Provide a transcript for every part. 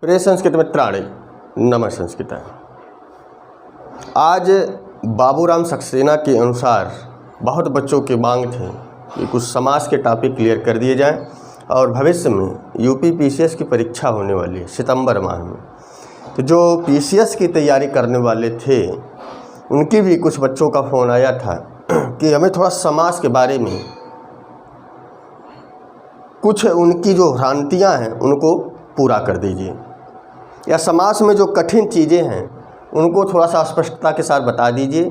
प्रिय संस्कृत मित्राणि, नमः संस्कृत। आज बाबूराम सक्सेना के अनुसार बहुत बच्चों की मांग थी कि कुछ समाज के टॉपिक क्लियर कर दिए जाएं और भविष्य में यूपी पीसीएस की परीक्षा होने वाली है सितंबर माह में। तो जो पीसीएस की तैयारी करने वाले थे उनकी भी कुछ बच्चों का फ़ोन आया था कि हमें थोड़ा समाज के बारे में कुछ उनकी जो भ्रांतियां हैं उनको पूरा कर दीजिए, या समाज में जो कठिन चीज़ें हैं उनको थोड़ा सा स्पष्टता के साथ बता दीजिए।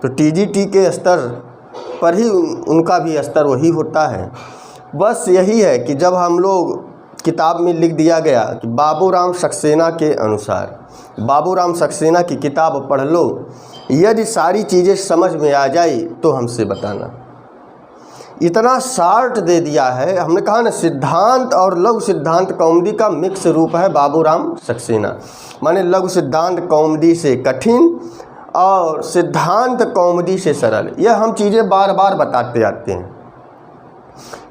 तो टीजीटी के स्तर पर ही उनका भी स्तर वही होता है। बस यही है कि जब हम लोग किताब में लिख दिया गया कि बाबूराम सक्सेना के अनुसार, बाबूराम सक्सेना की किताब पढ़ लो, यदि सारी चीज़ें समझ में आ जाए तो हमसे बताना। इतना शार्ट दे दिया है। हमने कहा ना, सिद्धांत और लघु सिद्धांत कौमुदी का मिक्स रूप है बाबूराम सक्सेना। माने लघु सिद्धांत कौमुदी से कठिन और सिद्धांत कौमुदी से सरल। यह हम चीज़ें बार बार बताते आते हैं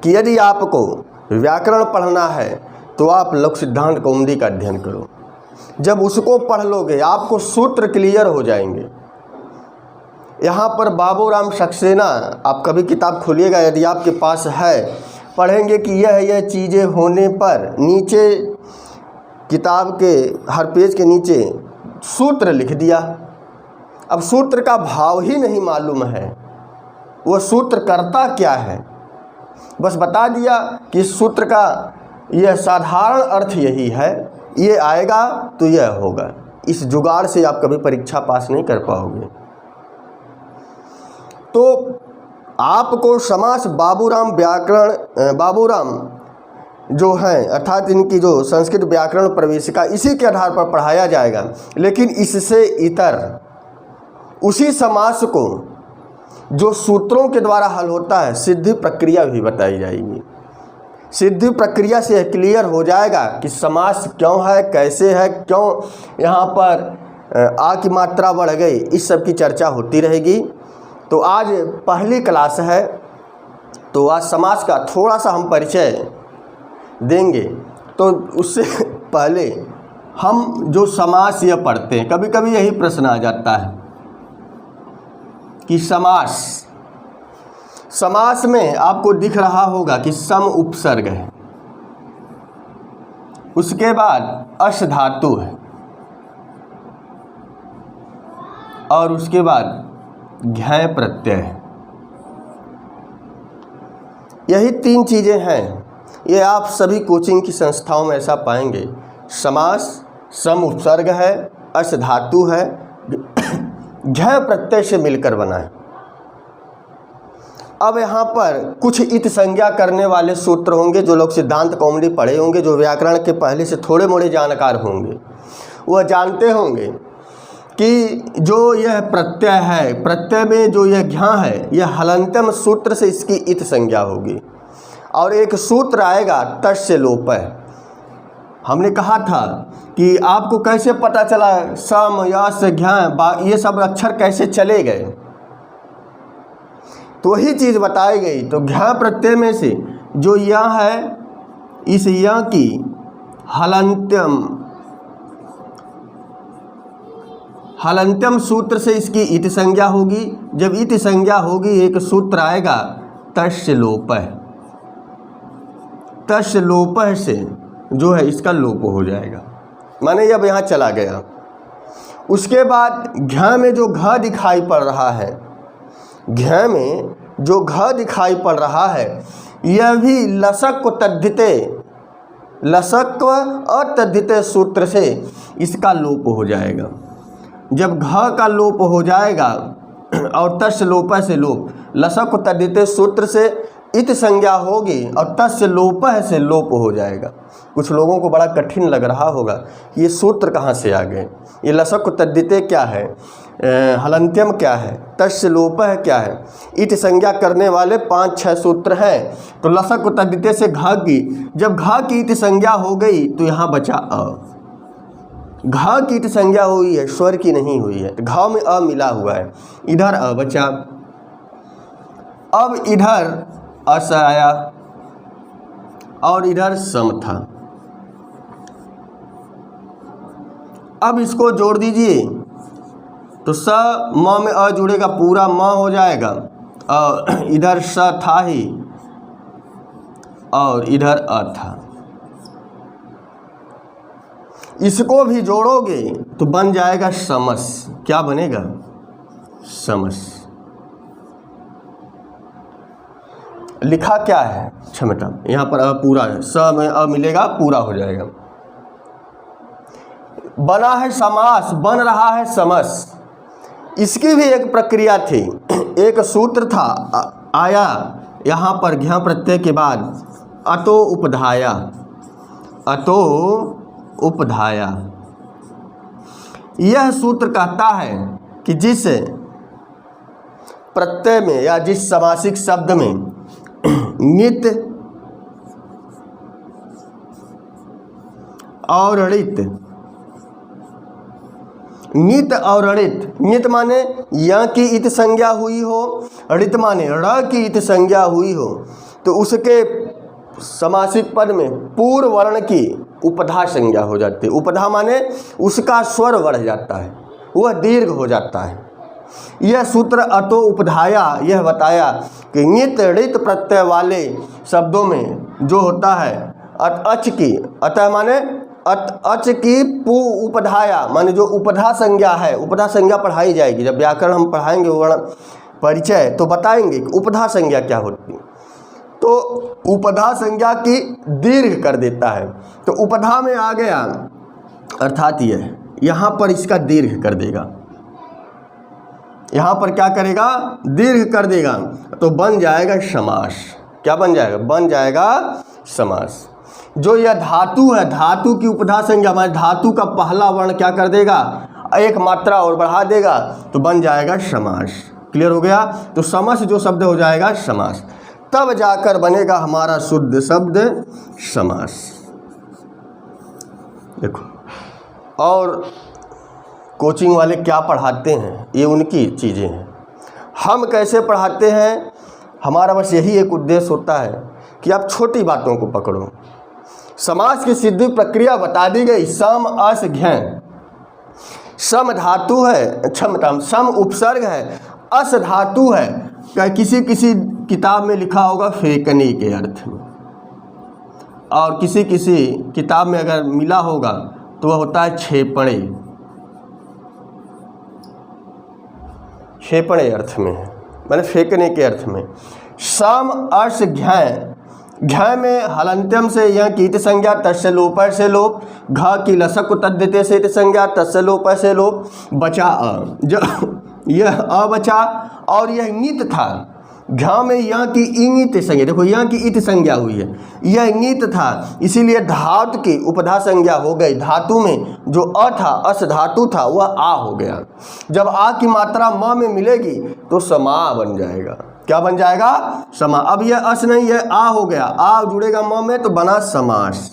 कि यदि आपको व्याकरण पढ़ना है तो आप लघु सिद्धांत कौमुदी का अध्ययन करो। जब उसको पढ़ लोगे आपको सूत्र क्लियर हो जाएंगे। यहाँ पर बाबूराम सक्सेना, आप कभी किताब खोलिएगा यदि आपके पास है, पढ़ेंगे कि यह चीज़ें होने पर नीचे किताब के हर पेज के नीचे सूत्र लिख दिया। अब सूत्र का भाव ही नहीं मालूम है, वह सूत्र करता क्या है, बस बता दिया कि इस सूत्र का यह साधारण अर्थ यही है, ये आएगा तो यह होगा। इस जुगाड़ से आप कभी परीक्षा पास नहीं कर पाओगे। तो आपको समास बाबूराम जो हैं अर्थात इनकी जो संस्कृत व्याकरण प्रवेशिका, इसी के आधार पर पढ़ाया जाएगा। लेकिन इससे इतर उसी समास को जो सूत्रों के द्वारा हल होता है, सिद्धि प्रक्रिया भी बताई जाएगी। सिद्धि प्रक्रिया से क्लियर हो जाएगा कि समास क्यों है, कैसे है, क्यों यहाँ पर आ की मात्रा बढ़ गई, इस सब की चर्चा होती रहेगी। तो आज पहली क्लास है, तो आज समास का थोड़ा सा हम परिचय देंगे। तो उससे पहले हम जो समास यह पढ़ते हैं, कभी कभी यही प्रश्न आ जाता है कि समास में आपको दिख रहा होगा कि सम उपसर्ग है, उसके बाद अश धातु है और उसके बाद घय प्रत्यय है। यही तीन चीज़ें हैं। ये आप सभी कोचिंग की संस्थाओं में ऐसा पाएंगे। समास सम उपसर्ग है, अश धातु है, घय प्रत्यय से मिलकर बना है। अब यहाँ पर कुछ इत संज्ञा करने वाले सूत्र होंगे। जो लोग सिद्धांत कौमुदी पढ़े होंगे, जो व्याकरण के पहले से थोड़े मोड़े जानकार होंगे, वह जानते होंगे कि जो यह प्रत्यय है, प्रत्यय में जो यह घ्या है, यह हलंत्यम सूत्र से इसकी इत संज्ञा होगी। और एक सूत्र आएगा तस्य लोप है। हमने कहा था कि आपको कैसे पता चला सम यस घ्या ये सब अक्षर कैसे चले गए, तो वही चीज़ बताई गई। तो घ्या प्रत्यय में से जो या है, इस या की हलंत्यम सूत्र से इसकी इति संज्ञा होगी। जब इति संज्ञा होगी एक सूत्र आएगा तस्य लोपः। तस्य लोपः से जो है इसका लोप हो जाएगा, माने अब यहाँ चला गया। उसके बाद घ में जो घ दिखाई पड़ रहा है, घ में जो घ दिखाई पड़ रहा है, यह भी लसक तद्धिते, लसक अतद्धिते सूत्र से इसका लोप हो जाएगा। जब घ का लोप हो जाएगा और तस्य लोप से लोप, लसक तद्धिते सूत्र से इत संज्ञा होगी और तस्य लोप से लोप हो जाएगा। कुछ लोगों को बड़ा कठिन लग रहा होगा ये सूत्र कहाँ से आ गए, ये लसक तद्धिते क्या है, हलंत्यम क्या है, तस्य लोप क्या है। इत संज्ञा करने वाले 5-6 सूत्र हैं। तो लसक तद्धिते से घ की, जब घ की इत संज्ञा हो गई तो यहाँ बचा अ। घ की इत संज्ञा हुई है, स्वर की नहीं हुई है। घ में अ मिला हुआ है, इधर अ बचा। अब इधर अस आया और इधर सम था। अब इसको जोड़ दीजिए तो स म में अ जुड़ेगा, पूरा म हो जाएगा, और इधर स था ही और इधर अ था। इसको भी जोड़ोगे तो बन जाएगा समस। क्या बनेगा? समस। लिखा क्या है? क्षमता। यहाँ पर अ पूरा है, स में अ मिलेगा, पूरा हो जाएगा। बना है समास, बन रहा है समस। इसकी भी एक प्रक्रिया थी, एक सूत्र था, आया यहाँ पर घ्या प्रत्यय के बाद अतो उपधाया, अतो उपधाया। यह सूत्र कहता है कि जिस प्रत्यय में या जिस समासिक शब्द में नित और ऋत, नित और ऋत, नित माने य की इत संज्ञा हुई हो, ऋत माने ड़ की इत संज्ञा हुई हो, तो उसके समासिक पद में पूर्व वर्ण की उपधा संज्ञा हो जाती है। उपधा माने उसका स्वर बढ़ जाता है, वह दीर्घ हो जाता है। यह सूत्र अतो उपधाया यह बताया कि नित ऋत प्रत्यय वाले शब्दों में जो होता है अच की, अतः माने अच की पू उपधाया, माने जो उपधा संज्ञा है, उपधा संज्ञा पढ़ाई जाएगी। जब व्याकरण हम पढ़ाएंगे वर्ण परिचय तो बताएंगे कि उपधा संज्ञा क्या होती है। तो उपधा संज्ञा की दीर्घ कर देता है, तो उपधा में आ गया, अर्थात यह यहाँ पर इसका दीर्घ कर देगा, यहाँ पर क्या करेगा? दीर्घ कर देगा, तो बन जाएगा समास। क्या बन जाएगा? बन जाएगा समास। जो यह धातु है, धातु की उपधा संज्ञा, हमारे धातु का पहला वर्ण क्या कर देगा? एक मात्रा और बढ़ा देगा, तो बन जाएगा समास। क्लियर हो गया? तो समस जो शब्द हो जाएगा समास, तब जाकर बनेगा हमारा शुद्ध शब्द समास। देखो, और कोचिंग वाले क्या पढ़ाते हैं ये उनकी चीज़ें हैं, हम कैसे पढ़ाते हैं हमारा बस यही एक उद्देश्य होता है कि आप छोटी बातों को पकड़ो। समास की सिद्धि प्रक्रिया बता दी गई, सम अस घ्यं। सम धातु है, क्षमता सम उपसर्ग है, अस धातु है। किसी किसी किताब में लिखा होगा फेंकने के अर्थ में, और किसी किसी किताब में अगर मिला होगा तो वह होता है छेपड़े, छेपड़े अर्थ में है, मैंने फेंकने के अर्थ में। सम अर्श घ्यं, घ्य में हलंत्यम से यह कीत संज्ञा, तस्य लोप से लोप, घ की लसक को तद्धिते से संज्ञा, तस्य लोप से लोप, बचा अ, जो यह अ बचा, और यह नीत था। घ में यह की इंगित संज्ञा, देखो यह की इत संज्ञा हुई है, यह नीत था, इसीलिए धातु की उपधा संज्ञा हो गई। धातु में जो अ था, अस धातु था, वह आ हो गया। जब आ की मात्रा म में मिलेगी तो समा बन जाएगा। क्या बन जाएगा? समा। अब यह अस नहीं, यह आ हो गया, आ जुड़ेगा म में तो बना समास।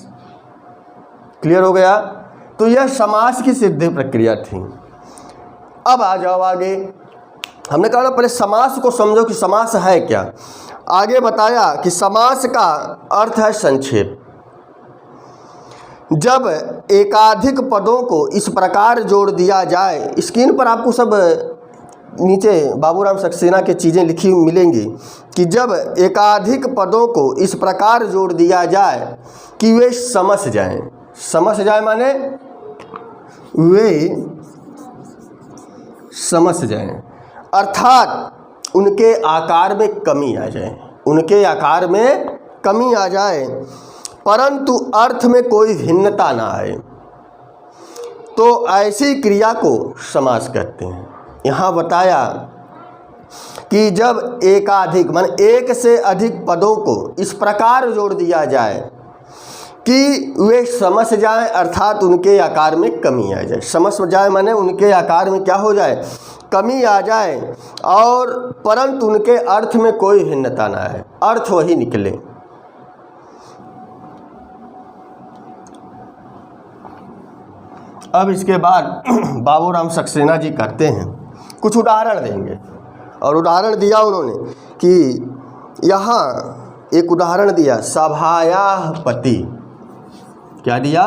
क्लियर हो गया? तो यह समास की सिद्धि प्रक्रिया थी। अब आ जाओ आगे। हमने कहा ना पहले समास को समझो कि समास है क्या। आगे बताया कि समास का अर्थ है संक्षेप। जब एकाधिक पदों को इस प्रकार जोड़ दिया जाए, स्क्रीन पर आपको सब नीचे बाबूराम सक्सेना की चीज़ें लिखी मिलेंगी कि जब एकाधिक पदों को इस प्रकार जोड़ दिया जाए कि वे समस जाएं। समस जाए माने वे समस जाएं, अर्थात उनके आकार में कमी आ जाए, उनके आकार में कमी आ जाए, परंतु अर्थ में कोई भिन्नता ना आए, तो ऐसी क्रिया को समास कहते हैं। यहाँ बताया कि जब एकाधिक मान एक से अधिक पदों को इस प्रकार जोड़ दिया जाए कि वे समस जाएं, अर्थात उनके आकार में कमी आ जाए। समस जाए माने उनके आकार में क्या हो जाए? कमी आ जाए, और परंतु उनके अर्थ में कोई भिन्नता ना आए, अर्थ वही निकले। अब इसके बाद बाबूराम सक्सेना जी कहते हैं, कुछ उदाहरण देंगे, और उदाहरण दिया उन्होंने कि यहाँ एक उदाहरण दिया, सभायाः पति। क्या दिया?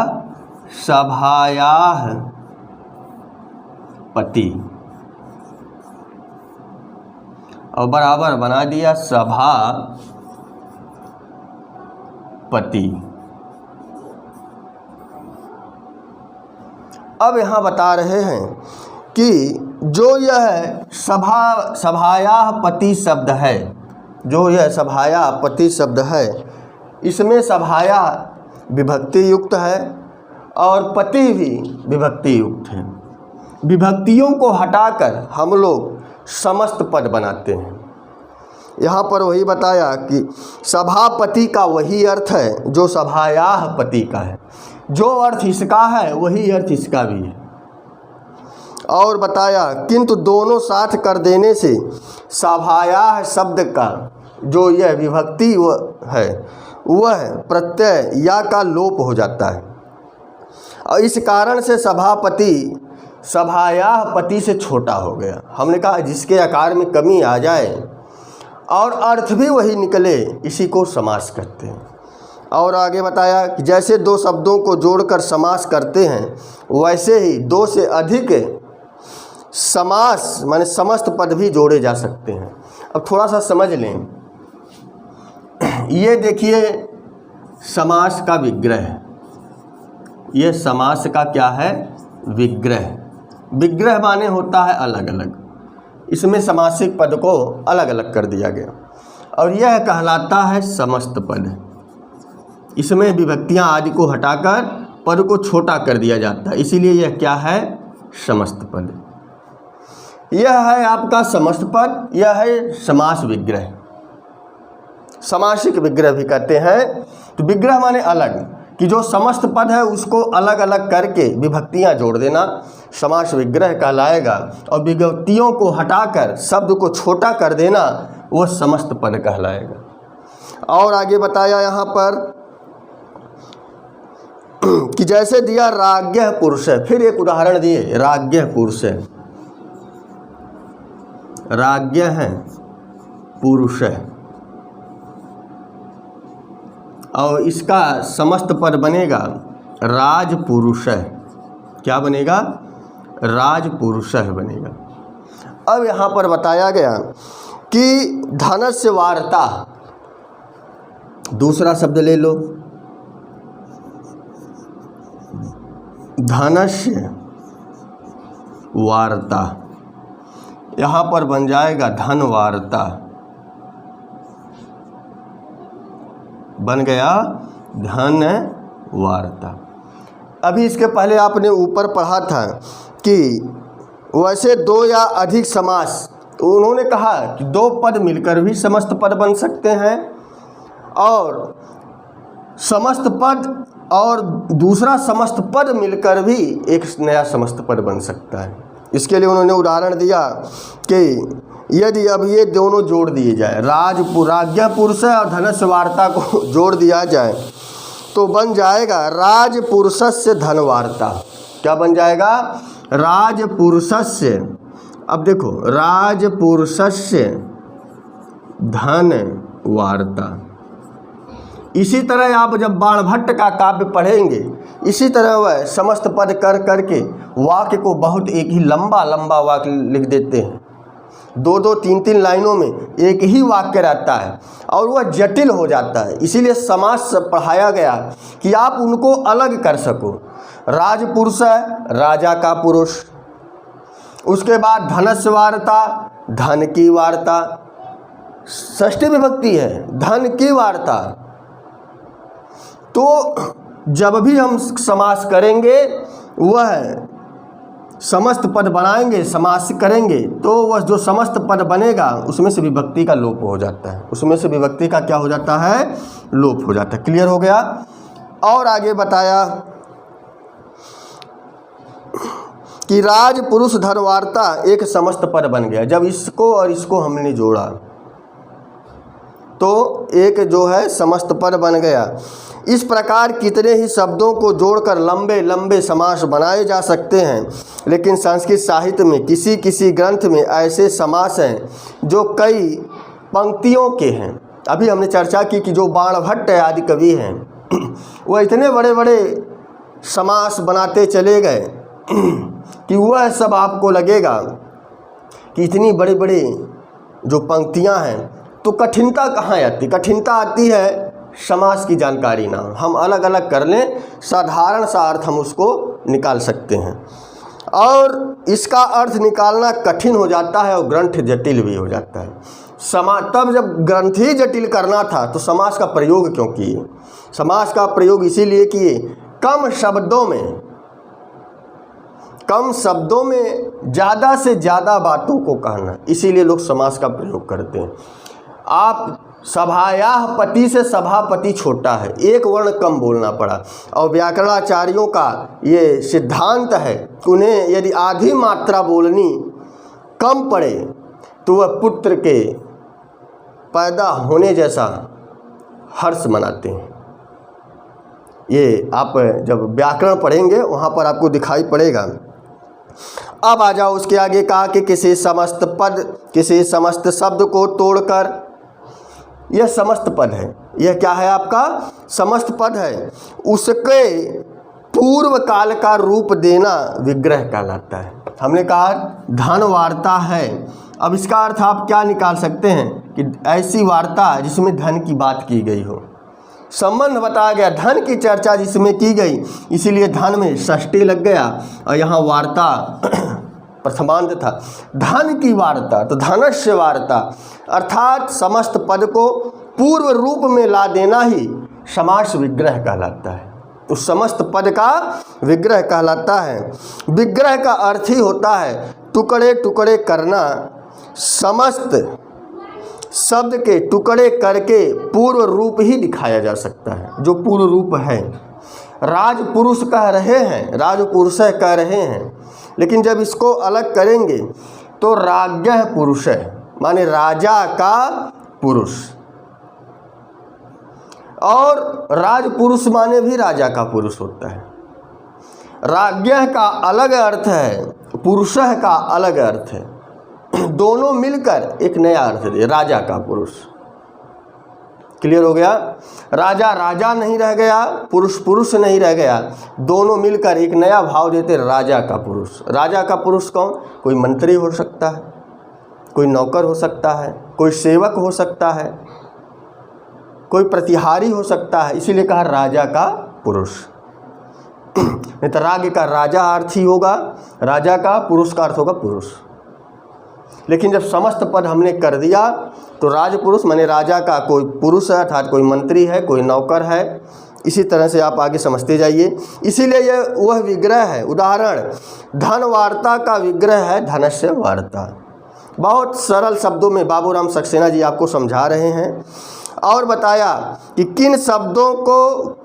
सभायाः पति और बराबर बना दिया सभापति। अब यहाँ बता रहे हैं कि जो यह सभायाः पति शब्द है, जो यह सभाया पति शब्द है, इसमें सभाया विभक्ति युक्त है और पति भी विभक्ति युक्त है। विभक्तियों को हटाकर हम लोग समस्त पद बनाते हैं। यहाँ पर वही बताया कि सभापति का वही अर्थ है जो सभायाः पति का है, जो अर्थ इसका है वही अर्थ इसका भी है। और बताया किंतु दोनों साथ कर देने से सभायाः शब्द का जो यह विभक्ति है वह प्रत्यय या का लोप हो जाता है और इस कारण से सभापति सभायाः पति से छोटा हो गया। हमने कहा जिसके आकार में कमी आ जाए और अर्थ भी वही निकले, इसी को समास कहते हैं। और आगे बताया कि जैसे दो शब्दों को जोड़कर समास करते हैं वैसे ही दो से अधिक समास माने समस्त पद भी जोड़े जा सकते हैं। अब थोड़ा सा समझ लें, ये देखिए समास का विग्रह, ये समास का क्या है विग्रह। विग्रह माने होता है अलग अलग, इसमें समासिक पद को अलग अलग कर दिया गया और यह कहलाता है समस्त पद। इसमें विभक्तियां आदि को हटाकर पद को छोटा कर दिया जाता है, इसीलिए यह क्या है समस्त पद। यह है आपका समस्त पद, यह है समास विग्रह, समासिक विग्रह भी कहते हैं। तो विग्रह माने अलग, कि जो समस्त पद है उसको अलग अलग करके विभक्तियां जोड़ देना समास विग्रह कहलाएगा और विभक्तियों को हटाकर शब्द को छोटा कर देना वह समस्त पद कहलाएगा। और आगे बताया यहाँ पर कि जैसे दिया राज्ञः पुरुष है, फिर एक उदाहरण दिए राज्ञः पुरुष है, राज्ञः है पुरुष है और इसका समस्त पद बनेगा राजपुरुष है। क्या बनेगा राजपुरुष बनेगा। अब यहाँ पर बताया गया कि धनस्य वार्ता, दूसरा शब्द ले लो धनस्य वार्ता, यहाँ पर बन जाएगा धन वार्ता, बन गया धन वार्ता। अभी इसके पहले आपने ऊपर पढ़ा था कि वैसे दो या अधिक समास, तो उन्होंने कहा कि दो पद मिलकर भी समस्त पद बन सकते हैं और समस्त पद और दूसरा समस्त पद मिलकर भी एक नया समस्त पद बन सकता है। इसके लिए उन्होंने उदाहरण दिया कि यदि अब ये दोनों जोड़ दिए जाए, राज्ञः पुरुष और धनस्य वार्ता को जोड़ दिया जाए तो बन जाएगा राजपुरुषस्य धनवार्ता। क्या बन जाएगा राजपुरुषस्य। अब देखो राजपुरुषस्य धनवार्ता। इसी तरह आप जब बाणभट्ट का काव्य पढ़ेंगे इसी तरह वह समस्त पद कर करके वाक्य को बहुत एक ही लंबा लंबा वाक्य लिख देते हैं। दो दो तीन तीन लाइनों में एक ही वाक्य रहता है और वह जटिल हो जाता है। इसीलिए समास पढ़ाया गया कि आप उनको अलग कर सको। राजपुरुष है राजा का पुरुष, उसके बाद धनस्य वार्ता धन की वार्ता, षष्ठी विभक्ति है धन की वार्ता। तो जब भी हम समास करेंगे वह समस्त पद बनाएंगे, समास करेंगे तो वह जो समस्त पद बनेगा उसमें से विभक्ति का लोप हो जाता है, उसमें से विभक्ति का क्या हो जाता है लोप हो जाता है। क्लियर हो गया। और आगे बताया कि राजपुरुष धनवार्ता एक समस्त पद बन गया। जब इसको और इसको हमने जोड़ा तो एक जो है समस्त पद बन गया। इस प्रकार कितने ही शब्दों को जोड़कर लंबे लंबे समास बनाए जा सकते हैं, लेकिन संस्कृत साहित्य में किसी किसी ग्रंथ में ऐसे समास हैं जो कई पंक्तियों के हैं। अभी हमने चर्चा की कि जो बाणभट्ट आदि कवि हैं वह इतने बड़े बड़े समास बनाते चले गए कि वह सब आपको लगेगा कि इतनी बड़ी बड़ी जो पंक्तियां हैं, तो कठिनता कहाँ आती? कठिनता आती है समास की जानकारी ना हो। हम अलग अलग कर लें, साधारण सा अर्थ हम उसको निकाल सकते हैं, और इसका अर्थ निकालना कठिन हो जाता है और ग्रंथ जटिल भी हो जाता है। तब जब ग्रंथ ही जटिल करना था तो समास का प्रयोग क्यों किए? समास का प्रयोग इसीलिए किए कम शब्दों में ज़्यादा से ज़्यादा बातों को कहना, इसीलिए लोग समास का प्रयोग करते हैं। आप सभायाः पति से सभापति छोटा है, एक वर्ण कम बोलना पड़ा, और व्याकरणाचार्यों का ये सिद्धांत है कि उन्हें यदि आधी मात्रा बोलनी कम पड़े तो वह पुत्र के पैदा होने जैसा हर्ष मनाते हैं। ये आप जब व्याकरण पढ़ेंगे वहाँ पर आपको दिखाई पड़ेगा। अब आ जाओ उसके आगे, कहा कि किसी समस्त शब्द को तोड़कर, यह समस्त पद है, यह क्या है आपका? समस्त पद है, उसके पूर्व काल का रूप देना विग्रह कहलाता है। हमने कहा धन वार्ता है, अब इसका अर्थ आप क्या निकाल सकते हैं कि ऐसी वार्ता जिसमें धन की बात की गई हो, संबंध बताया गया, धन की चर्चा जिसमें की गई, इसीलिए धन में षष्ठी लग गया और यहाँ वार्ता प्रथमांत था। धन की वार्ता तो धनस्य वार्ता, अर्थात समस्त पद को पूर्व रूप में ला देना ही समास विग्रह कहलाता है। तो समस्त पद का विग्रह कहलाता है। विग्रह का अर्थ ही होता है टुकड़े टुकड़े करना, समस्त शब्द के टुकड़े करके पूर्व रूप ही दिखाया जा सकता है, जो पूर्व रूप है। राजपुरुष कह रहे हैं, राजपुरुष कह रहे हैं, लेकिन जब इसको अलग करेंगे तो राज्ञः पुरुष है, माने राजा का पुरुष, और राजपुरुष माने भी राजा का पुरुष होता है। राज्ञः का अलग अर्थ है, पुरुषः का अलग अर्थ है, दोनों मिलकर एक नया अर्थ दे, राजा का पुरुष। क्लियर हो गया? राजा राजा नहीं रह गया, पुरुष पुरुष नहीं रह गया, दोनों मिलकर एक नया भाव देते, राजा का पुरुष। राजा का पुरुष कौन? कोई मंत्री हो सकता है, कोई नौकर हो सकता है, कोई सेवक हो सकता है, कोई प्रतिहारी हो सकता है, इसीलिए कहा राजा का पुरुष। नहीं तो राज्य का राजा अर्थ ही होगा राजा का, पुरुष का अर्थ होगा पुरुष। लेकिन जब समस्त पद हमने कर दिया तो राजपुरुष माने राजा का कोई पुरुष है, अर्थात कोई मंत्री है, कोई नौकर है। इसी तरह से आप आगे समझते जाइए। इसीलिए यह वह विग्रह है। उदाहरण, धन वार्ता का विग्रह है धनस्य वार्ता। बहुत सरल शब्दों में बाबूराम सक्सेना जी आपको समझा रहे हैं और बताया कि किन शब्दों को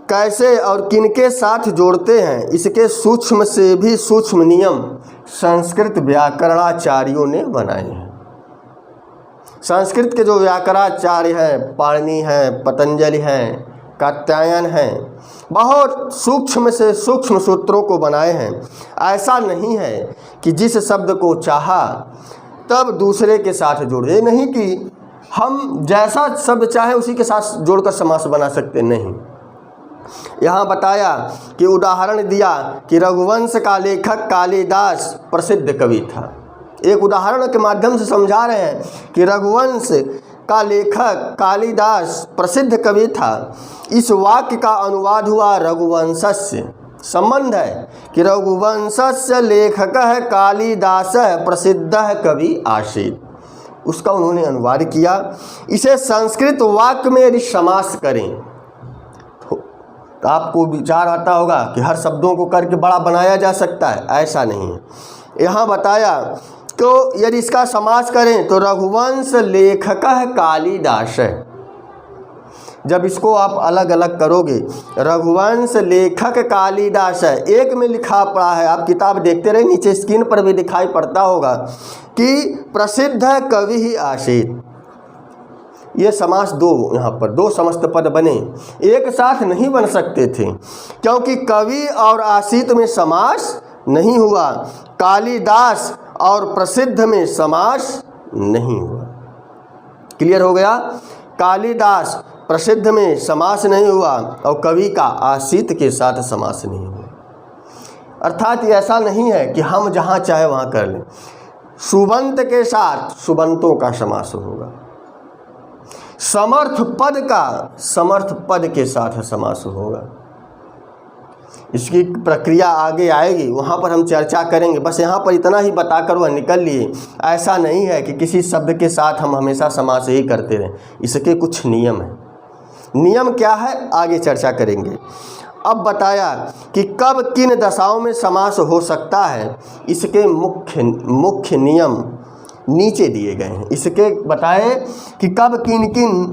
कैसे और किनके साथ जोड़ते हैं। इसके सूक्ष्म से भी सूक्ष्म नियम संस्कृत व्याकरणाचार्यों ने बनाए हैं। संस्कृत के जो व्याकरणाचार्य हैं, पाणिनि हैं, पतंजलि हैं, कात्यायन हैं, बहुत सूक्ष्म से सूक्ष्म सूत्रों को बनाए हैं। ऐसा नहीं है कि जिस शब्द को चाहा तब दूसरे के साथ जोड़ दे, नहीं कि हम जैसा शब्द चाहे उसी के साथ जोड़कर समास बना सकते, नहीं। यहाँ बताया कि उदाहरण दिया कि रघुवंश का लेखक कालिदास प्रसिद्ध कवि था। एक उदाहरण के माध्यम से समझा रहे हैं कि रघुवंश का लेखक कालिदास प्रसिद्ध कवि था। इस वाक्य का अनुवाद हुआ रघुवंशस्य। संबंध है कि रघुवंशस्य लेखकः कालिदासः प्रसिद्धः कवि आसीत्, उसका उन्होंने अनुवाद किया। इसे संस्कृत वाक्य में यदि समास करें तो आपको विचार आता होगा कि हर शब्दों को करके बड़ा बनाया जा सकता है, ऐसा नहीं है। यहाँ बताया तो यदि इसका समास करें तो रघुवंश लेखकः कालिदास है। जब इसको आप अलग अलग करोगे, रघुवंश लेखक कालिदास है, एक में लिखा पड़ा है, आप किताब देखते रहे, नीचे स्क्रीन पर भी दिखाई पड़ता होगा कि प्रसिद्ध कवि ही आसीत्। ये समास दो, यहाँ पर दो समस्त पद बने, एक साथ नहीं बन सकते थे क्योंकि कवि और आसीत में समास नहीं हुआ, कालिदास और प्रसिद्ध में समास नहीं हुआ। क्लियर हो गया? कालिदास प्रसिद्ध में समास नहीं हुआ और कवि का आसीत के साथ समास नहीं हुआ। अर्थात ये ऐसा नहीं है कि हम जहाँ चाहे वहाँ कर लें। सुबंत के साथ सुबंतों का समास होगा, समर्थ पद का समर्थ पद के साथ समास होगा। इसकी प्रक्रिया आगे आएगी, वहाँ पर हम चर्चा करेंगे। बस यहाँ पर इतना ही बताकर वह निकल लिए। ऐसा नहीं है कि किसी शब्द के साथ हम हमेशा समास ही करते रहें, इसके कुछ नियम हैं। नियम क्या है आगे चर्चा करेंगे। अब बताया कि कब किन दशाओं में समास हो सकता है, इसके मुख्य नियम नीचे दिए गए हैं। इसके बताए कि कब किन किन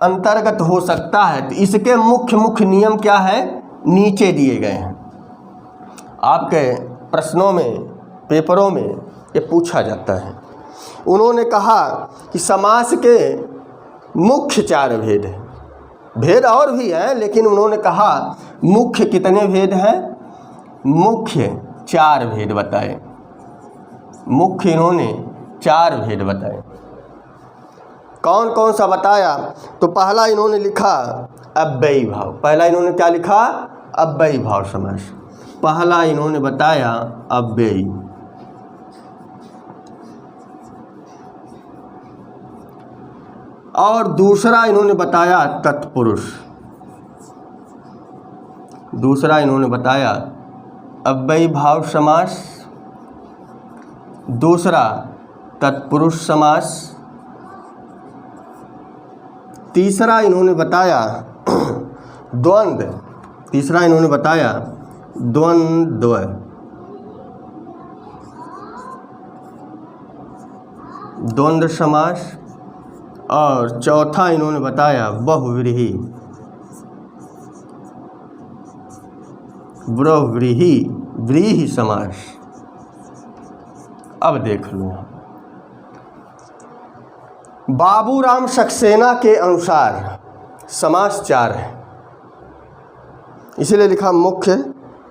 अंतर्गत हो सकता है, तो इसके मुख्य नियम क्या है नीचे दिए गए हैं। आपके प्रश्नों में, पेपरों में ये पूछा जाता है। उन्होंने कहा कि समास के मुख्य 4 भेद हैं। भेद और भी हैं, लेकिन उन्होंने कहा मुख्य कितने भेद हैं? मुख्य 4 भेद बताए। मुख्य इन्होंने 4 भेद बताए। कौन कौन सा बताया? तो पहला इन्होंने लिखा अव्ययी भाव। पहला इन्होंने क्या लिखा? अव्ययी भाव समास। पहला इन्होंने बताया अव्ययी। और दूसरा इन्होंने बताया तत्पुरुष। दूसरा इन्होंने बताया अव्ययी भाव समास, दूसरा तत्पुरुष समास, तीसरा इन्होंने बताया द्वंद्व। तीसरा इन्होंने बताया द्वंद्व। द्वंद्व समास। और चौथा इन्होंने बताया बहुव्रीहि। व्रीहि समास। अब देख लो, बाबूराम सक्सेना के अनुसार समास 4 है, इसलिए लिखा मुख्य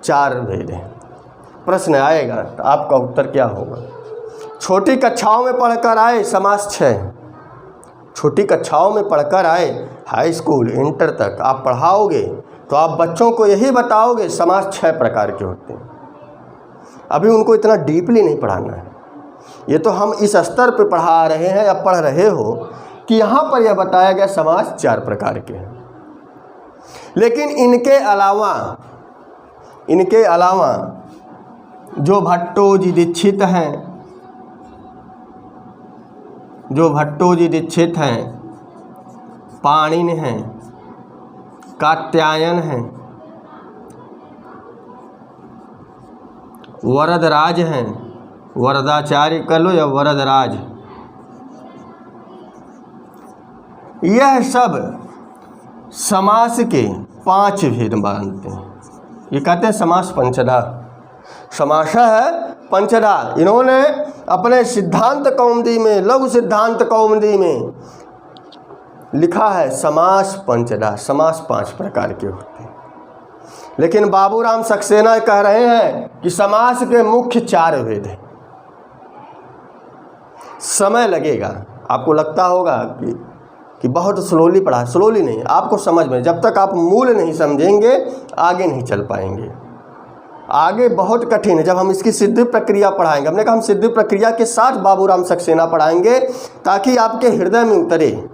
4 भेद है। प्रश्न आएगा तो आपका उत्तर क्या होगा? छोटी कक्षाओं में पढ़कर आए समास 6। छोटी कक्षाओं में पढ़कर आए, हाई स्कूल इंटर तक आप पढ़ाओगे तो आप बच्चों को यही बताओगे समास 6 प्रकार के होते हैं। अभी उनको इतना डीपली नहीं पढ़ाना है। ये तो हम इस स्तर पर पढ़ा रहे हैं या पढ़ रहे हो कि यहाँ पर यह बताया गया समास 4 प्रकार के हैं। लेकिन इनके अलावा जो भट्टोजी दीक्षित हैं, पाणिनि हैं, कात्यायन हैं, वरदराज हैं, वरदाचार्य कर लो या वरदराज, यह सब समास के 5 भेद मानते हैं। ये कहते हैं समास पंचधा। समासः पंचधा। इन्होंने अपने सिद्धांत कौमुदी में, लघु सिद्धांत कौमुदी में लिखा है समास पंचधा। समास 5 प्रकार के होते हैं। लेकिन बाबूराम सक्सेना कह रहे हैं कि समास के मुख्य 4 भेद हैं। समय लगेगा। आपको लगता होगा कि बहुत स्लोली पढ़ा। स्लोली नहीं, आपको समझ में, जब तक आप मूल नहीं समझेंगे आगे नहीं चल पाएंगे। आगे बहुत कठिन है। जब हम इसकी सिद्धि प्रक्रिया पढ़ाएंगे, हमने कहा हम सिद्धि प्रक्रिया के साथ बाबूराम सक्सेना पढ़ाएंगे ताकि आपके हृदय में उतरे।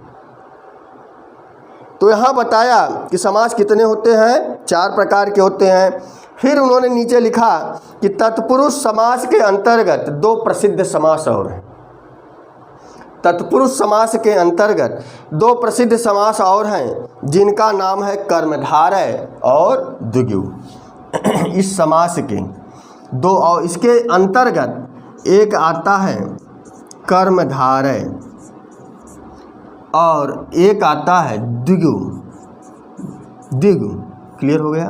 तो यहाँ बताया कि समास कितने होते हैं? 4 प्रकार के होते हैं। फिर उन्होंने नीचे लिखा कि तत्पुरुष समास के अंतर्गत 2 प्रसिद्ध समास और हैं। तत्पुरुष समास के अंतर्गत 2 प्रसिद्ध समास और हैं, जिनका नाम है कर्मधारय और द्विगु। इस समास के 2 और इसके अंतर्गत एक आता है कर्मधारय और एक आता है द्विगु। क्लियर हो गया?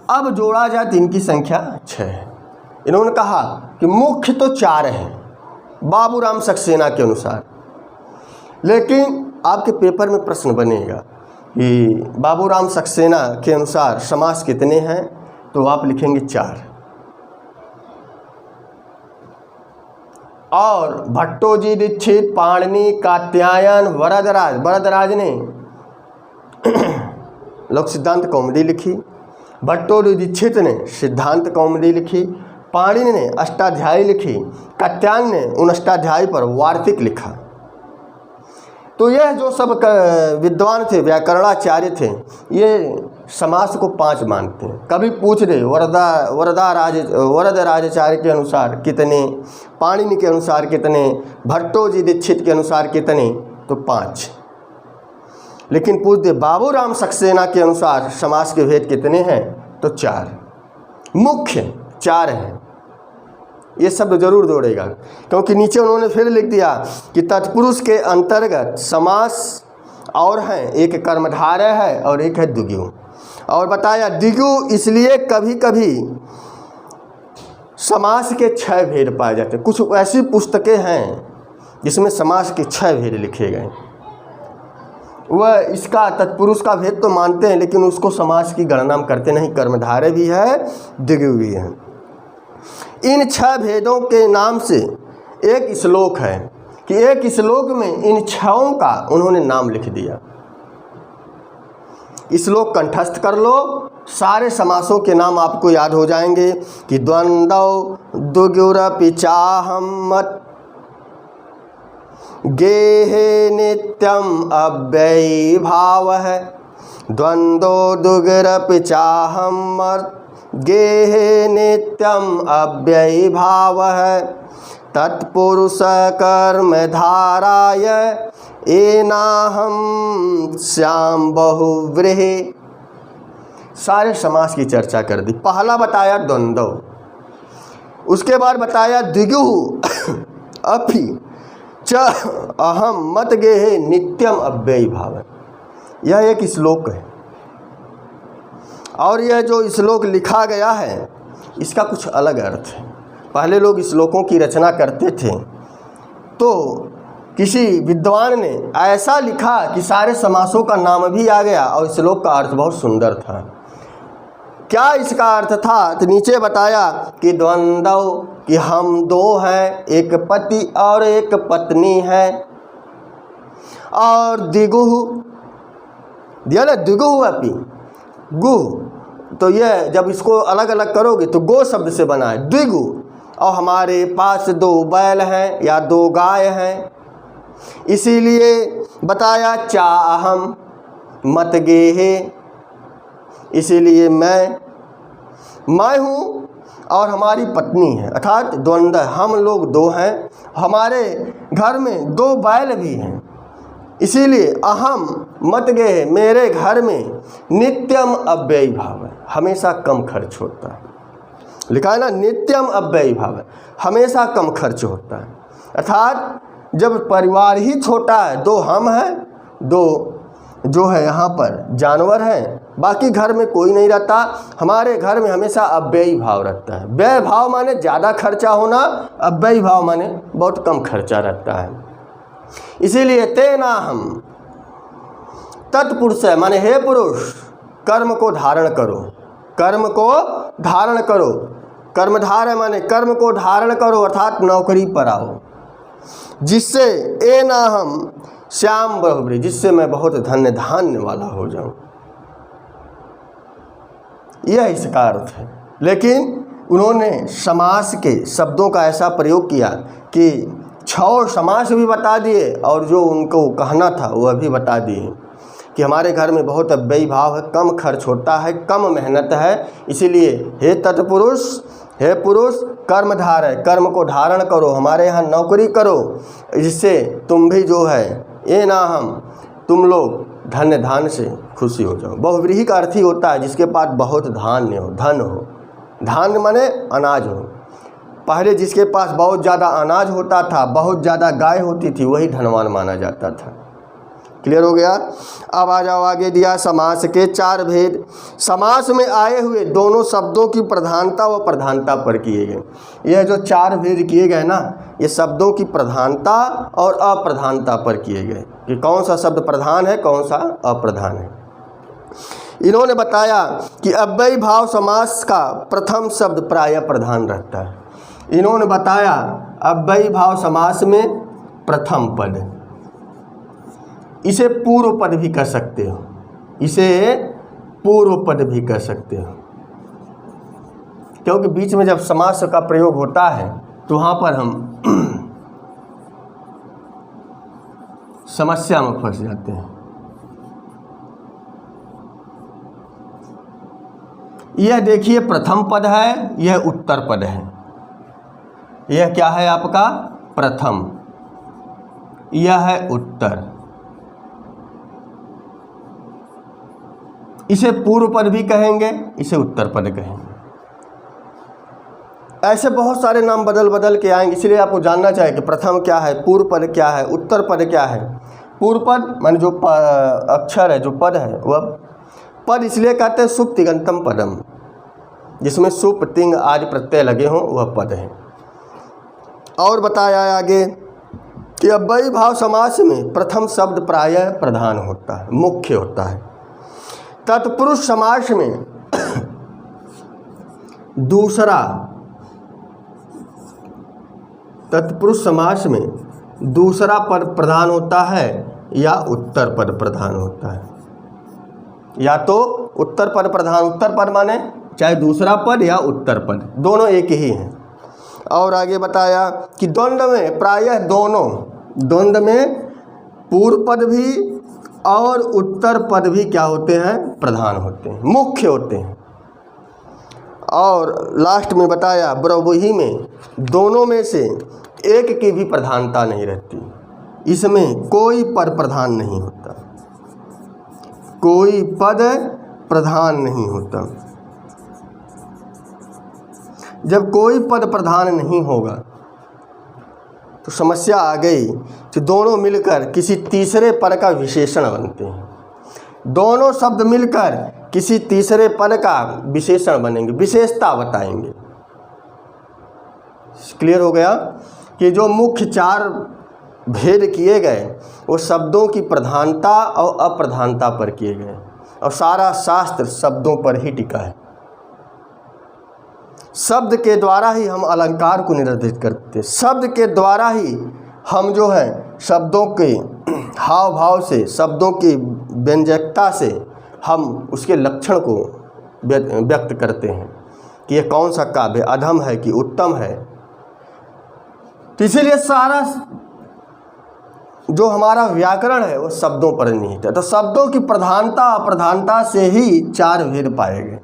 अब जोड़ा जाए तो इनकी संख्या 6 है। इन्होंने कहा कि मुख्य तो 4 हैं बाबूराम सक्सेना के अनुसार, लेकिन आपके पेपर में प्रश्न बनेगा कि बाबूराम सक्सेना के अनुसार समास कितने हैं, तो आप लिखेंगे 4। और भट्टोजी दीक्षित, पाणिनि, कात्यायन, वरदराज ने लोक सिद्धांत कौमुदी लिखी भट्टोदीक्षित ने सिद्धांत कौमुदी लिखी, पाणिनि ने अष्टाध्यायी लिखी, कात्यायन ने उन अष्टाध्यायी पर वार्तिक लिखा। तो यह जो सब विद्वान थे, व्याकरणाचार्य थे, ये समास को 5 मानते हैं। कभी पूछ रहे वरदराजाचार्य के अनुसार कितने, पाणिनि के अनुसार कितने, भट्टोजी दीक्षित के अनुसार कितने, तो 5। लेकिन पूछते बाबूराम सक्सेना के अनुसार समास के भेद कितने हैं, तो 4, मुख्य 4 हैं। ये शब्द जरूर जोड़ेगा, क्योंकि नीचे उन्होंने फिर लिख दिया कि तत्पुरुष के अंतर्गत समास और हैं, एक कर्मधारय है और एक है द्विगु। और बताया द्विगु इसलिए कभी कभी समास के 6 भेद पाए जाते हैं। कुछ ऐसी पुस्तकें हैं जिसमें समास के 6 भेद लिखे गए। वह इसका तत्पुरुष का भेद तो मानते हैं, लेकिन उसको समास की गणना करते नहीं। कर्मधारय भी है, द्विगु भी है। इन 6 भेदों के नाम से एक श्लोक है कि एक श्लोक में इन 6 का उन्होंने नाम लिख दिया। श्लोक कंठस्थ कर लो, सारे समासों के नाम आपको याद हो जाएंगे कि द्वंद्व द्विगुरपि चाहमत गेहे नित्यम अव्ययी भावः, द्वंद्व द्विगुरपि चाहमत गेहे नित्यम अव्ययी भावः, तत्पुरुष कर्म धाराय एनाहम श्याम बहुव्रीहि। सारे समास की चर्चा कर दी। पहला बताया द्वंद्व, उसके बाद बताया द्विगु अपि च अहम मत गेहे नित्यम अव्ययी भावः। यह एक श्लोक है, और यह जो श्लोक लिखा गया है इसका कुछ अलग अर्थ है। पहले लोग श्लोकों की रचना करते थे तो किसी विद्वान ने ऐसा लिखा कि सारे समासों का नाम भी आ गया और श्लोक का अर्थ बहुत सुंदर था। क्या इसका अर्थ था, तो नीचे बताया कि द्वंद्व कि हम 2 हैं, एक पति और एक पत्नी है, और द्विगु दिया ना, द्विगु अपि गु, तो यह जब इसको अलग अलग करोगे तो गो शब्द से बना है द्विगु। और हमारे पास 2 बैल हैं या 2 गाय हैं, इसीलिए बताया चाहम मत गेहे, इसीलिए मैं हूँ और हमारी पत्नी है, अर्थात द्वंद्व। हम लोग 2 हैं, हमारे घर में 2 बैल भी हैं, इसीलिए अहम मत गेहे, मेरे घर में नित्यम अव्ययी भाव है, हमेशा कम खर्च होता है। लिखा है ना, नित्यम अव्ययी भाव है, हमेशा कम खर्च होता है। अर्थात जब परिवार ही छोटा है, 2 हम हैं, 2 जो है यहाँ पर जानवर हैं, बाकी घर में कोई नहीं रहता, हमारे घर में हमेशा अव्ययी भाव रहता है। व्यय भाव माने ज़्यादा खर्चा होना, अव्ययी भाव माने बहुत कम खर्चा रहता है। इसीलिए तेना हम तत्पुरुष है, माने हे पुरुष कर्म को धारण करो, कर्म को धारण करो, कर्मधारय माने कर्म को धारण करो, अर्थात नौकरी पर आओ, जिससे ए ना हम श्याम बहुव्रीहि, जिससे मैं बहुत धन्य धान्य वाला हो जाऊं। यह इसका अर्थ है। लेकिन उन्होंने समास के शब्दों का ऐसा प्रयोग किया कि 6 समास भी बता दिए और जो उनको कहना था वह भी बता दिए कि हमारे घर में बहुत अव्ययी भाव है, कम खर्च होता है, कम मेहनत है, इसीलिए हे तत्पुरुष, हे पुरुष कर्मधारय, कर्म को धारण करो, हमारे यहाँ नौकरी करो, जिससे तुम भी जो है ये ना हम तुम लोग धन्य धान से खुशी हो जाओ। बहुव्रीहि का अर्थ ही होता है जिसके पास बहुत धान्य हो, धन हो। धान्य माने अनाज हो। पहले जिसके पास बहुत ज़्यादा अनाज होता था, बहुत ज़्यादा गाय होती थी, वही धनवान माना जाता था। क्लियर हो गया। अब आ जाओ आगे दिया समास के 4 भेद। समास में आए हुए दोनों शब्दों की प्रधानता व प्रधानता पर किए गए। यह जो 4 भेद किए गए ना, ये शब्दों की प्रधानता और अप्रधानता पर किए गए कि कौन सा शब्द प्रधान है, कौन सा अप्रधान है। इन्होंने बताया कि अव्ययी भाव समास का प्रथम शब्द प्रायः प्रधान रहता है। इन्होंने बताया अव्ययी भाव समास में प्रथम पद, इसे पूर्व पद भी कह सकते हो, इसे पूर्व पद भी कह सकते हो। क्योंकि बीच में जब समास का प्रयोग होता है तो वहाँ पर हम समस्या में फंस जाते हैं। यह देखिए प्रथम पद है, यह उत्तर पद है। यह क्या है आपका प्रथम, यह है उत्तर। इसे पूर्व पद भी कहेंगे, इसे उत्तर पद कहेंगे। ऐसे बहुत सारे नाम बदल बदल के आएंगे, इसलिए आपको जानना चाहिए कि प्रथम क्या है, पूर्व पद क्या है, उत्तर पद क्या है। पूर्व पद माने जो अक्षर है, जो पद है, वह पद इसलिए कहते हैं सुप तिङन्तं पदम, जिसमें सुप तिंग आदि प्रत्यय लगे हों वह पद है। और बताया आगे कि अव्ययी भाव समास में प्रथम शब्द प्रायः प्रधान होता है, मुख्य होता है। तत्पुरुष समास में दूसरा, तत्पुरुष समास में दूसरा पद प्रधान होता है या उत्तर पद प्रधान होता है। या तो उत्तर पद प्रधान, उत्तर पद माने चाहे दूसरा पद या उत्तर पद, दोनों एक ही हैं। और आगे बताया कि द्वंद्व में प्रायः दोनों, द्वंद्व में पूर्व पद भी और उत्तर पद भी क्या होते हैं, प्रधान होते हैं, मुख्य होते हैं। और लास्ट में बताया ब्रह्मही में दोनों में से एक की भी प्रधानता नहीं रहती, इसमें कोई पद प्रधान नहीं होता, कोई पद प्रधान नहीं होता। जब कोई पद प्रधान नहीं होगा तो समस्या आ गई कि दोनों मिलकर किसी तीसरे पद का विशेषण बनते हैं। दोनों शब्द मिलकर किसी तीसरे पद का विशेषण बनेंगे, विशेषता बताएंगे। क्लियर हो गया कि जो मुख्य चार भेद किए गए वो शब्दों की प्रधानता और अप्रधानता पर किए गए, और सारा शास्त्र शब्दों पर ही टिका है। शब्द के द्वारा ही हम अलंकार को निर्धारित करते हैं, शब्द के द्वारा ही हम जो है शब्दों के हाव भाव से, शब्दों की व्यंजकता से हम उसके लक्षण को व्यक्त करते हैं कि यह कौन सा काव्य अधम है कि उत्तम है। तो इसीलिए सारा जो हमारा व्याकरण है वो शब्दों पर निहित है। तो शब्दों की प्रधानता अप्रधानता से ही चार भेद पाए गए।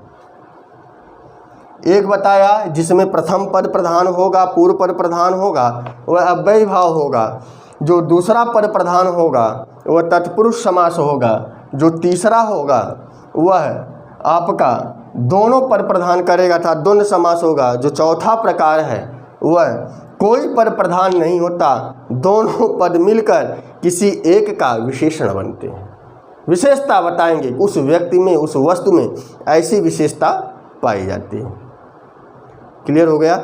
एक बताया जिसमें प्रथम पद प्रधान होगा, पूर्व पद प्रधान होगा, वह अव्ययी भाव होगा। जो दूसरा पद प्रधान होगा वह तत्पुरुष समास होगा। जो तीसरा होगा वह आपका दोनों पद प्रधान करेगा था, द्वंद्व समास होगा। जो चौथा प्रकार है वह कोई पद प्रधान नहीं होता, दोनों पद मिलकर किसी एक का विशेषण बनते हैं। विशेषता बताएंगे, उस व्यक्ति में, उस वस्तु में ऐसी विशेषता पाई जाती है। क्लियर हो गया।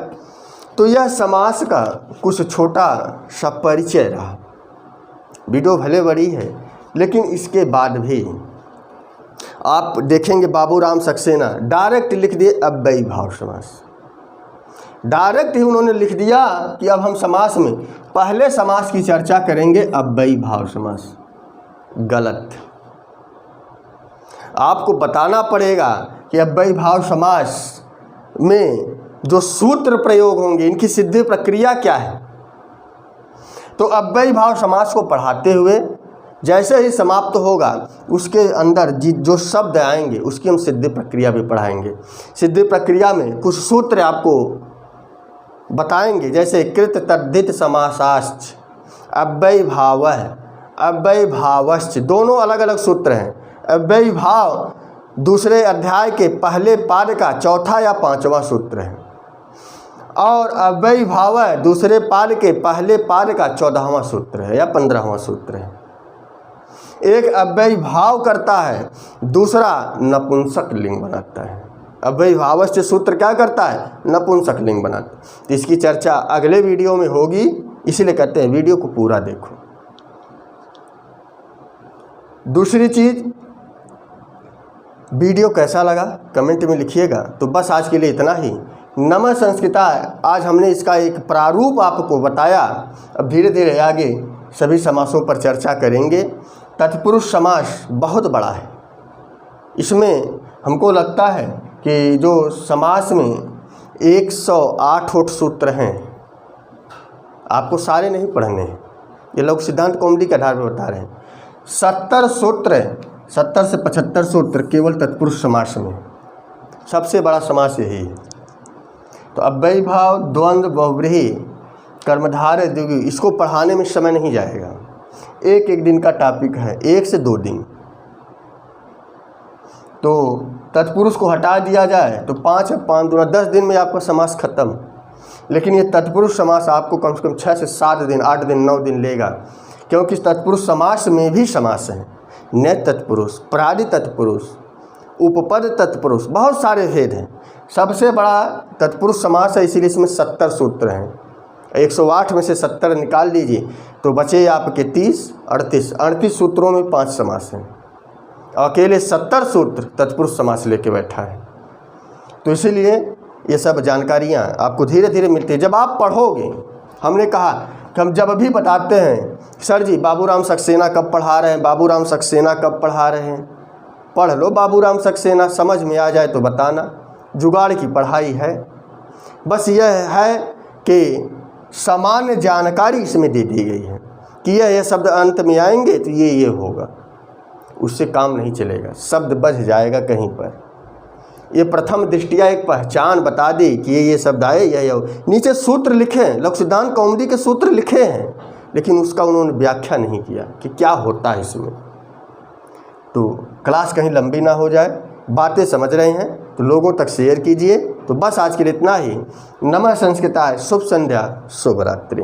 तो यह समास का कुछ छोटा सा परिचय रहा। वीडियो भले बड़ी है लेकिन इसके बाद भी आप देखेंगे बाबूराम सक्सेना डायरेक्ट लिख दिए अव्ययी भाव समास। डायरेक्ट ही उन्होंने लिख दिया कि अब हम समास में पहले समास की चर्चा करेंगे अव्ययी भाव समास। गलत। आपको बताना पड़ेगा कि अव्ययी भाव समास में जो सूत्र प्रयोग होंगे इनकी सिद्धि प्रक्रिया क्या है। तो अव्ययी भाव समास को पढ़ाते हुए जैसे ही समाप्त होगा उसके अंदर जो शब्द आएंगे उसकी हम सिद्धि प्रक्रिया भी पढ़ाएंगे। सिद्धि प्रक्रिया में कुछ सूत्र आपको बताएंगे, जैसे कृत तद्धित समासाश्च, अव्ययी भावः, अव्ययी भावश्च, दोनों अलग अलग सूत्र हैं। अव्ययी भाव दूसरे अध्याय के पहले पाद का चौथा या पांचवा सूत्र है, और अव्ययी भाव दूसरे पाद के पहले पाद का 14वां सूत्र है या 15वां सूत्र है। एक अव्ययी भाव करता है, दूसरा नपुंसक लिंग बनाता है। अव्ययी भावश्च सूत्र क्या करता है, नपुंसक लिंग बनाता है। तो इसकी चर्चा अगले वीडियो में होगी, इसलिए कहते हैं वीडियो को पूरा देखो। दूसरी चीज, वीडियो कैसा लगा कमेंट में लिखिएगा। तो बस आज के लिए इतना ही। नमः संस्कृताय, आज हमने इसका एक प्रारूप आपको बताया। अब धीरे धीरे आगे सभी समासों पर चर्चा करेंगे। तत्पुरुष समास बहुत बड़ा है, इसमें हमको लगता है कि जो समास में 108 ओट सूत्र हैं, आपको सारे नहीं पढ़ने हैं, ये लोग सिद्धांत कौमुदी के आधार पर बता रहे हैं। 70 सूत्र, 70 से 75 सूत्र केवल तत्पुरुष समास में, सबसे बड़ा समास यही है। तो अव्ययी भाव, द्वंद्व, बहुव्रीहि, कर्मधारय, द्विगु, इसको पढ़ाने में समय नहीं जाएगा, एक एक दिन का टॉपिक है, 1 से 2 दिन। तो तत्पुरुष को हटा दिया जाए तो 5 दूना 10 दिन में आपका समास खत्म। लेकिन ये तत्पुरुष समास आपको कम से कम 6 से 7 दिन, 8 दिन, 9 दिन लेगा, क्योंकि तत्पुरुष समास में भी समास हैं, नेत तत्पुरुष, प्रादि तत्पुरुष, उपपद तत्पुरुष, बहुत सारे भेद हैं। सबसे बड़ा तत्पुरुष समास है, इसीलिए इसमें 70 सूत्र हैं। 108 में से 70 निकाल दीजिए तो बचे आपके 30, 38 सूत्रों में 5 समास हैं। अकेले 70 सूत्र तत्पुरुष समास लेके बैठा है। तो इसीलिए ये सब जानकारियाँ आपको धीरे धीरे मिलती है जब आप पढ़ोगे। हमने कहा कि हम जब भी बताते हैं, सर जी बाबूराम सक्सेना कब पढ़ा रहे हैं, बाबूराम सक्सेना कब पढ़ा रहे हैं, पढ़ लो बाबूराम सक्सेना, समझ में आ जाए तो बताना, जुगाड़ की पढ़ाई है। बस यह है कि सामान्य जानकारी इसमें दे दी गई है कि यह शब्द अंत में आएंगे तो ये होगा, उससे काम नहीं चलेगा, शब्द बच जाएगा कहीं पर। ये प्रथम दृष्टिया एक पहचान बता दी कि ये शब्द आए, यह नीचे सूत्र लिखे हैं, लोक सिद्धांत कौमुदी के सूत्र लिखे हैं, लेकिन उसका उन्होंने व्याख्या नहीं किया कि क्या होता है इसमें। तो क्लास कहीं लंबी ना हो जाए, बातें समझ रहे हैं तो लोगों तक शेयर कीजिए। तो बस आज के लिए इतना ही। नमः संस्कृताय, शुभ संध्या, शुभ रात्रि।